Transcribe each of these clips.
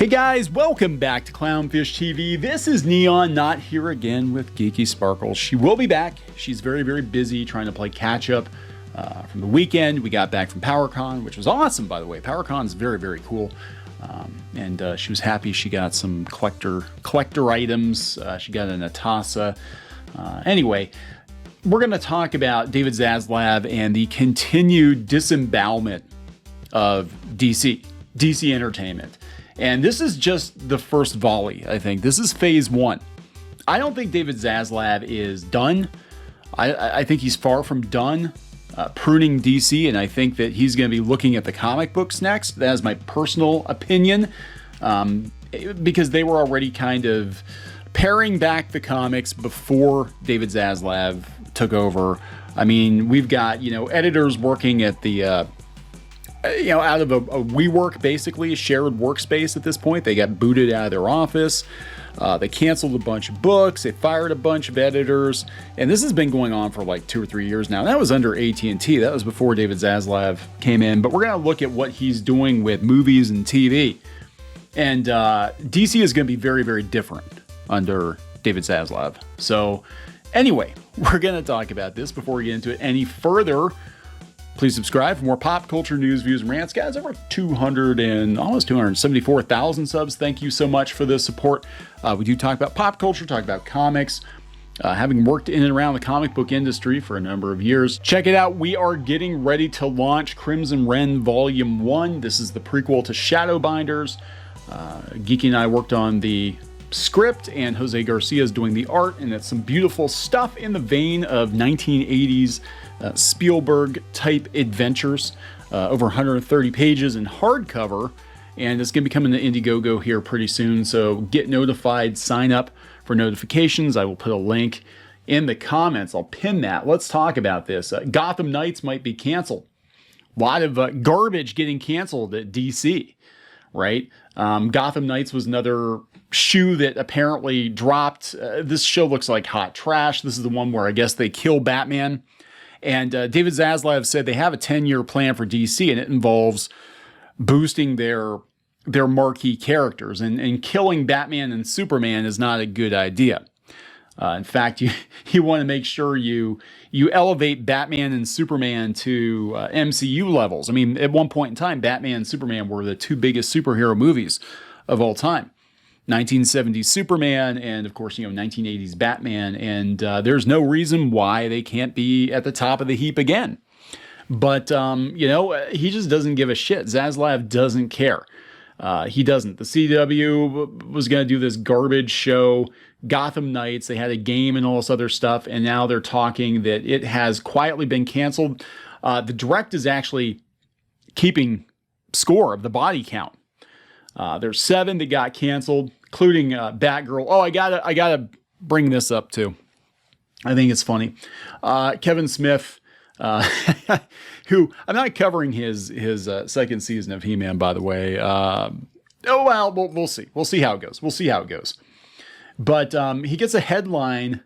Hey guys, welcome back to Clownfish TV. This is Neon, not here again with Geeky Sparkles. She will be back. She's very, very busy trying to play catch up from the weekend. We got back from PowerCon, which was awesome, by the way. PowerCon is very, very cool. And she was happy she got some collector items. She got a Natasa. Anyway, we're going to talk about David Zaslav and the continued disembowelment of DC Entertainment. And this is just the first volley, I think. This is phase one. I don't think David Zaslav is done. I think he's far from done pruning DC, and I think that he's going to be looking at the comic books next. That is my personal opinion, because they were already kind of paring back the comics before David Zaslav took over. I mean, we've got, editors working at the... out of a WeWork, basically, a shared workspace at this point. They got booted out of their office. They canceled a bunch of books. They fired a bunch of editors. And this has been going on for like 2 or 3 years now. That was under AT&T. That was before David Zaslav came in. But we're going to look at what he's doing with movies and TV. And DC is going to be very, very different under David Zaslav. So anyway, we're going to talk about this before we get into it any further. Please subscribe for more pop culture news, views, and rants. Guys, over 200 and almost 274,000 subs. Thank you so much for the support. We do talk about pop culture, talk about comics. Having worked in and around the comic book industry for a number of years. Check it out. We are getting ready to launch Crimson Wren Volume 1. This is the prequel to Shadowbinders. Geeky and I worked on the script, and Jose Garcia is doing the art, and it's some beautiful stuff in the vein of 1980s Spielberg-type adventures, over 130 pages in hardcover, and it's going to be coming to Indiegogo here pretty soon, so get notified, sign up for notifications. I will put a link in the comments. I'll pin that. Let's talk about this. Gotham Nights might be canceled. A lot of garbage getting canceled at DC, right? Gotham Nights was another shoe that apparently dropped. This show looks like hot trash. This is the one where I guess they kill Batman. And David Zaslav said they have a 10-year plan for DC, and it involves boosting their marquee characters. And killing Batman and Superman is not a good idea. In fact, you want to make sure you elevate Batman and Superman to MCU levels. I mean, at one point in time, Batman and Superman were the two biggest superhero movies of all time. 1970s Superman and, of course, 1980s Batman. And there's no reason why they can't be at the top of the heap again. But, he just doesn't give a shit. Zaslav doesn't care. He doesn't. The CW was going to do this garbage show, Gotham Nights. They had a game and all this other stuff. And now they're talking that it has quietly been canceled. The Direct is actually keeping score of the body count. There's 7 that got canceled, including Batgirl. Oh, I gotta bring this up too. I think it's funny. Kevin Smith, who I'm not covering his second season of He-Man, by the way. We'll see. We'll see how it goes. But he gets a headline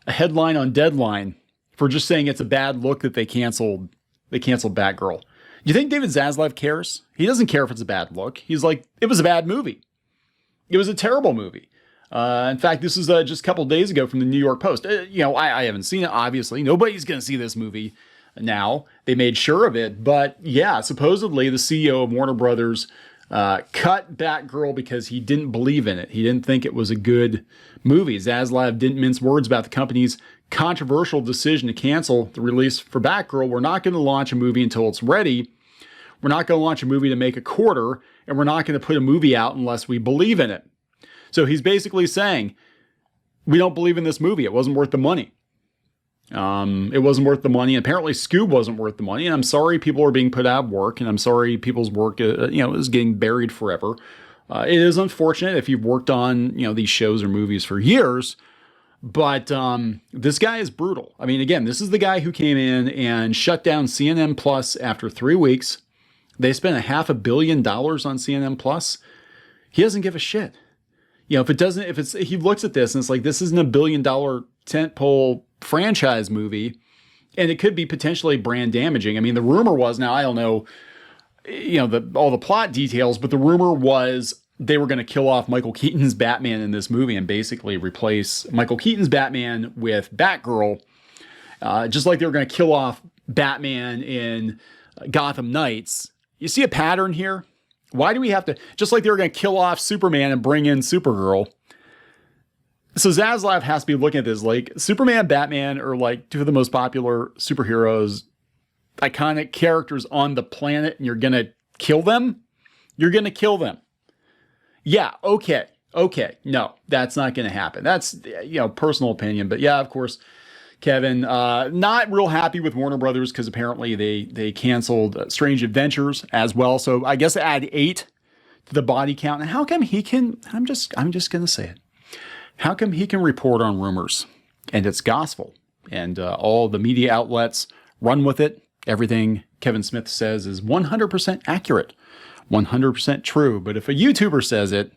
on Deadline for just saying it's a bad look that they canceled Batgirl. Do you think David Zaslav cares? He doesn't care if it's a bad look. He's like, it was a bad movie. It was a terrible movie. In fact, this is just a couple days ago from the New York Post. I haven't seen it, obviously. Nobody's going to see this movie now. They made sure of it. But yeah, supposedly the CEO of Warner Brothers cut Batgirl because he didn't believe in it. He didn't think it was a good movie. Zaslav didn't mince words about the company's controversial decision to cancel the release for Batgirl. We're not going to launch a movie until it's ready. We're not going to launch a movie to make a quarter, and we're not going to put a movie out unless we believe in it. So he's basically saying, we don't believe in this movie. It wasn't worth the money. It wasn't worth the money. Apparently Scoob wasn't worth the money. And I'm sorry people are being put out of work, and I'm sorry people's work, is getting buried forever. It is unfortunate if you've worked on, these shows or movies for years. But this guy is brutal. I mean, again, this is the guy who came in and shut down CNN Plus after 3 weeks. They spent $500 million on CNN Plus. He doesn't give a shit. He looks at this and it's like, this isn't $1 billion tentpole franchise movie, and it could be potentially brand damaging. I mean, the rumor was, now I don't know all the plot details, but the rumor was they were going to kill off Michael Keaton's Batman in this movie and basically replace Michael Keaton's Batman with Batgirl, just like they were going to kill off Batman in Gotham Nights. You see a pattern here? Why do we have to, just like they were going to kill off Superman and bring in Supergirl? So Zaslav has to be looking at this like Superman, Batman are like two of the most popular superheroes, iconic characters on the planet, and you're going to kill them? You're going to kill them. Yeah, okay. No, that's not going to happen. That's, personal opinion. But yeah, of course, Kevin, not real happy with Warner Brothers because apparently they canceled Strange Adventures as well. So I guess add 8 to the body count. And how come he can, I'm just going to say it. How come he can report on rumors and it's gospel and all the media outlets run with it? Everything Kevin Smith says is 100% accurate, 100% true. But if a YouTuber says it,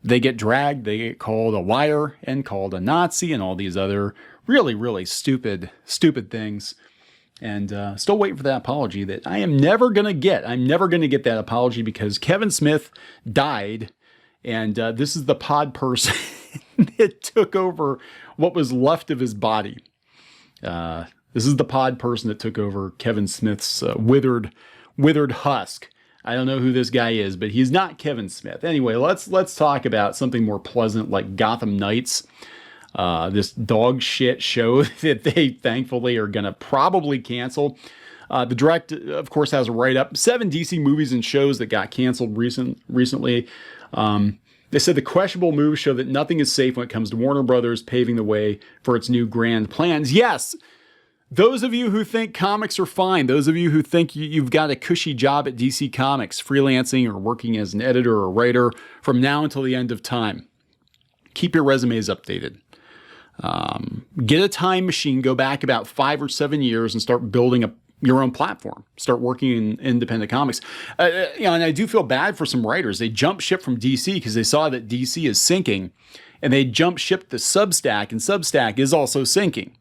they get dragged, they get called a liar and called a Nazi and all these other really, really stupid things. And still waiting for that apology that I am never going to get. I'm never going to get that apology because Kevin Smith died. And this is the pod person that took over what was left of his body. This is the pod person that took over Kevin Smith's withered husk. I don't know who this guy is, but he's not Kevin Smith. Anyway, let's talk about something more pleasant like Gotham Nights. This dog shit show that they thankfully are going to probably cancel. The Direct, of course, has a write-up. 7 DC movies and shows that got canceled recently. They said the questionable moves show that nothing is safe when it comes to Warner Brothers paving the way for its new grand plans. Yes, those of you who think comics are fine, those of you who think you've got a cushy job at DC Comics, freelancing or working as an editor or writer from now until the end of time, keep your resumes updated. Get a time machine, go back about 5 or 7 years and start building your own platform. Start working in independent comics. And I do feel bad for some writers. They jump ship from DC because they saw that DC is sinking, and they jump ship to Substack, and Substack is also sinking.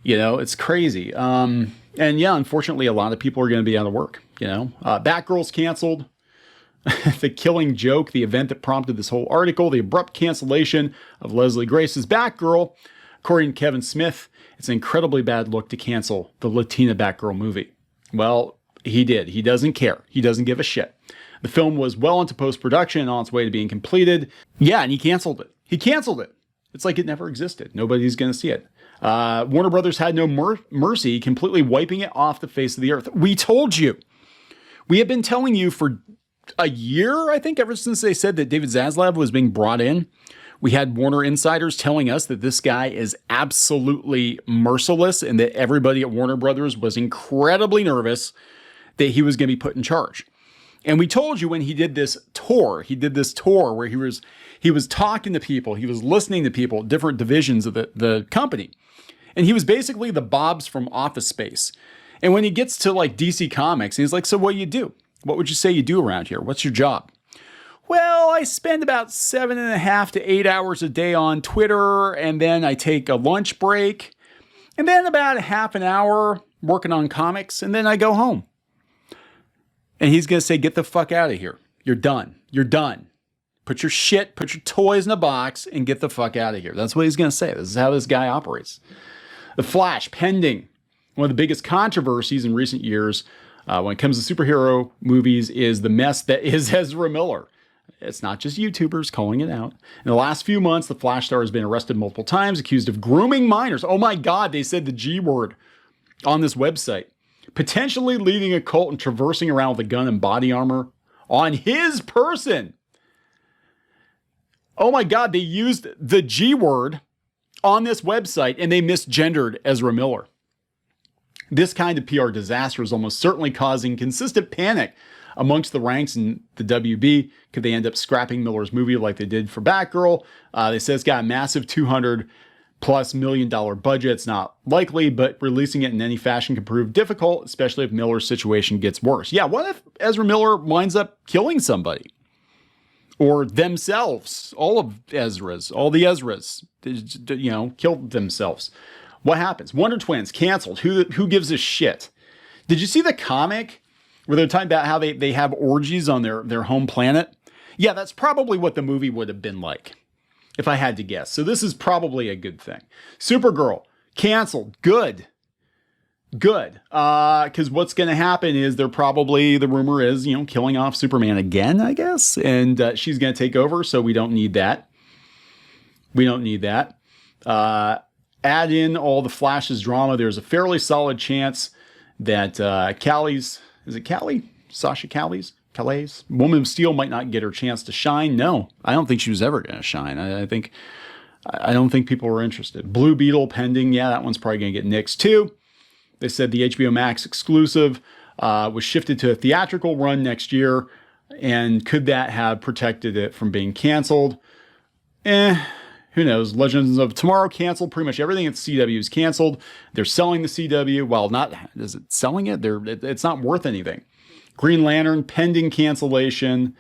It's crazy. And yeah, unfortunately, a lot of people are going to be out of work. Batgirl's canceled. The Killing Joke, the event that prompted this whole article, the abrupt cancellation of Leslie Grace's Batgirl. According to Kevin Smith, it's an incredibly bad look to cancel the Latina Batgirl movie. Well, he did. He doesn't care. He doesn't give a shit. The film was well into post-production and on its way to being completed. Yeah, and he canceled it. It's like it never existed. Nobody's going to see it. Warner Brothers had no mercy, completely wiping it off the face of the earth. We told you. We have been telling you for a year, I think, ever since they said that David Zaslav was being brought in. We had Warner insiders telling us that this guy is absolutely merciless and that everybody at Warner Brothers was incredibly nervous that he was going to be put in charge. And we told you when he did this tour where he was talking to people, he was listening to people, different divisions of the company. And he was basically the Bobs from Office Space. And when he gets to like DC Comics, he's like, so what do you do? What would you say you do around here? What's your job? Well, I spend about 7.5 to 8 hours a day on Twitter, and then I take a lunch break, and then about a half an hour working on comics, and then I go home. And he's going to say, get the fuck out of here. You're done. You're done. Put your toys in a box, and get the fuck out of here. That's what he's going to say. This is how this guy operates. The Flash, pending. One of the biggest controversies in recent years when it comes to superhero movies is the mess that is Ezra Miller. It's not just YouTubers calling it out. In the last few months, the Flash star has been arrested multiple times, accused of grooming minors. Oh my God, they said the G word on this website. Potentially leading a cult and traversing around with a gun and body armor on his person. Oh my God, they used the G word on this website and they misgendered Ezra Miller. This kind of PR disaster is almost certainly causing consistent panic amongst the ranks in the WB. Could they end up scrapping Miller's movie like they did for Batgirl? They say it's got a massive $200+ million budget. It's not likely, but releasing it in any fashion can prove difficult, especially if Miller's situation gets worse. Yeah, what if Ezra Miller winds up killing somebody? Or themselves, all the Ezras, killed themselves. What happens? Wonder Twins canceled. Who gives a shit? Did you see the comic where they're talking about how they have orgies on their home planet. Yeah, that's probably what the movie would have been like, if I had to guess. So this is probably a good thing. Supergirl, canceled. Good. Because what's going to happen is they're probably, the rumor is, killing off Superman again, I guess. And she's going to take over, so we don't need that. Add in all the Flash's drama. There's a fairly solid chance that Callie's, is it Callie? Sasha Callie? Woman of Steel might not get her chance to shine. No, I don't think she was ever going to shine. I don't think people were interested. Blue Beetle pending. Yeah, that one's probably going to get nixed too. They said the HBO Max exclusive was shifted to a theatrical run next year. And could that have protected it from being canceled? Who knows? Legends of Tomorrow canceled. Pretty much everything at CW is canceled. They're selling the CW. Well, is it selling it? It's not worth anything. Green Lantern pending cancellation.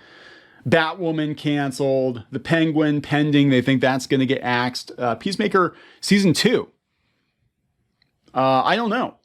Batwoman canceled. The Penguin pending. They think that's going to get axed. Peacemaker season 2. I don't know.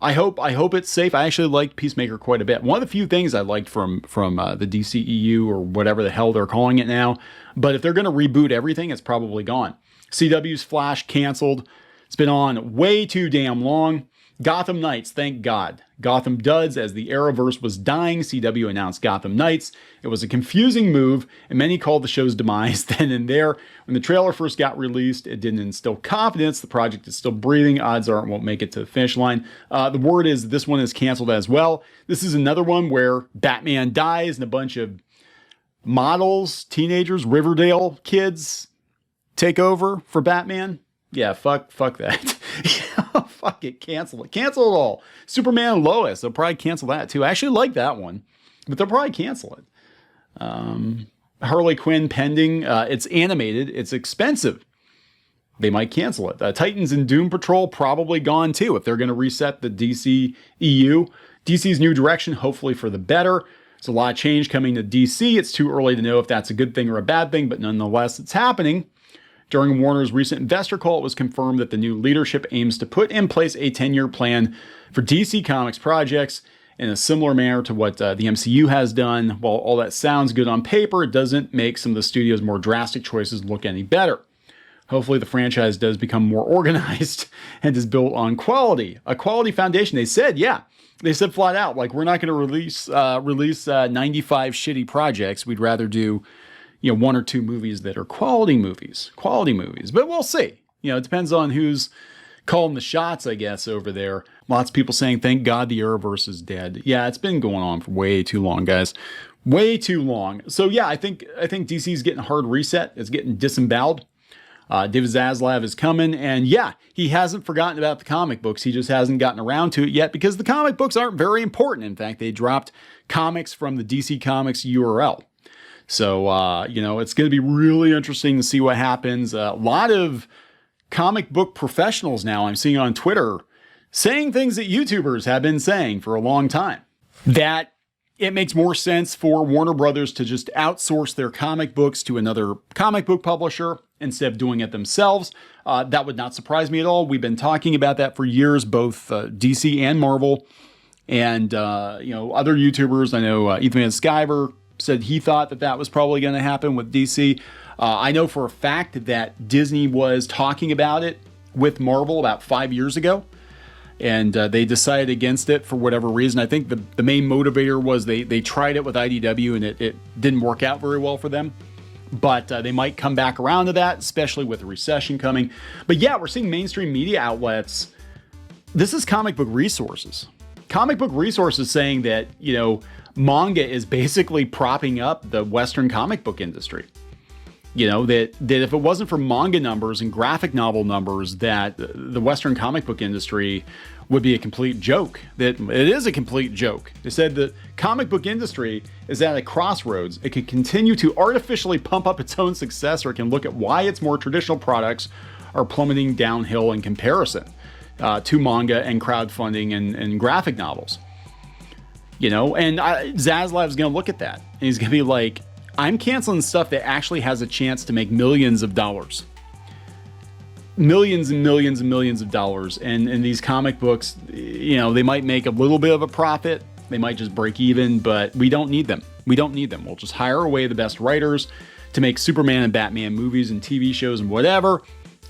I hope it's safe. I actually liked Peacemaker quite a bit. One of the few things I liked from the DCEU or whatever the hell they're calling it now. But if they're going to reboot everything, it's probably gone. CW's Flash canceled. It's been on way too damn long. Gotham Nights, thank God. Gotham duds as the Arrowverse was dying. CW announced Gotham Nights. It was a confusing move, and many called the show's demise then and there. When the trailer first got released, it didn't instill confidence. The project is still breathing. Odds are it won't make it to the finish line. The word is this one is canceled as well. This is another one where Batman dies and a bunch of models, teenagers, Riverdale kids take over for Batman. Yeah, fuck that. Fuck it, cancel it. Cancel it all. Superman and Lois, they'll probably cancel that too. I actually like that one, but they'll probably cancel it. Harley Quinn pending. It's animated. It's expensive. They might cancel it. Titans and Doom Patrol probably gone too if they're going to reset the DC EU. DC's new direction, hopefully for the better. There's a lot of change coming to DC. It's too early to know if that's a good thing or a bad thing, but nonetheless, it's happening. During Warner's recent investor call, it was confirmed that the new leadership aims to put in place a 10-year plan for DC Comics projects in a similar manner to what the MCU has done. While all that sounds good on paper, it doesn't make some of the studio's more drastic choices look any better. Hopefully the franchise does become more organized and is built on quality. A quality foundation. They said flat out, like, we're not going to release 95 shitty projects. We'd rather do one or two movies that are quality movies. But we'll see. It depends on who's calling the shots, I guess, over there. Lots of people saying, thank God the Arrowverse is dead. Yeah, it's been going on for way too long, guys. Way too long. So yeah, I think DC's getting a hard reset. It's getting disemboweled. David Zaslav is coming. And yeah, he hasn't forgotten about the comic books. He just hasn't gotten around to it yet because the comic books aren't very important. In fact, they dropped comics from the DC Comics URL. So, it's going to be really interesting to see what happens. A lot of comic book professionals now I'm seeing on Twitter saying things that YouTubers have been saying for a long time. That it makes more sense for Warner Brothers to just outsource their comic books to another comic book publisher instead of doing it themselves. That would not surprise me at all. We've been talking about that for years, both DC and Marvel. And, other YouTubers, I know Ethan Van Sciver said he thought that was probably going to happen with DC. I know for a fact that Disney was talking about it with Marvel about 5 years ago, and they decided against it for whatever reason. I think the main motivator was they tried it with IDW, and it didn't work out very well for them. But they might come back around to that, especially with the recession coming. But yeah, we're seeing mainstream media outlets. This is Comic Book Resources. Comic Book Resources saying that, manga is basically propping up the Western comic book industry. That if it wasn't for manga numbers and graphic novel numbers, that the Western comic book industry would be a complete joke. That it is a complete joke. They said the comic book industry is at a crossroads. It can continue to artificially pump up its own success, or it can look at why its more traditional products are plummeting downhill in comparison to manga and crowdfunding and graphic novels. And Zaslav's going to look at that. And he's going to be like, I'm canceling stuff that actually has a chance to make millions of dollars. Millions and millions and millions of dollars. And these comic books, they might make a little bit of a profit They might just break even, but we don't need them. We don't need them. We'll just hire away the best writers to make Superman and Batman movies and TV shows and whatever,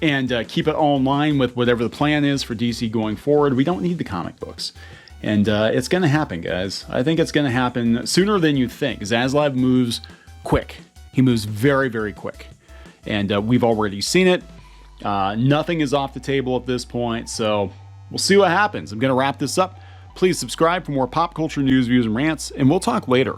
and keep it all in line with whatever the plan is for DC going forward. We don't need the comic books. And it's going to happen, guys. I think it's going to happen sooner than you think. Zaslav moves quick. He moves very, very quick. And we've already seen it. Nothing is off the table at this point, so we'll see what happens. I'm going to wrap this up. Please subscribe for more pop culture news, views, and rants, and we'll talk later.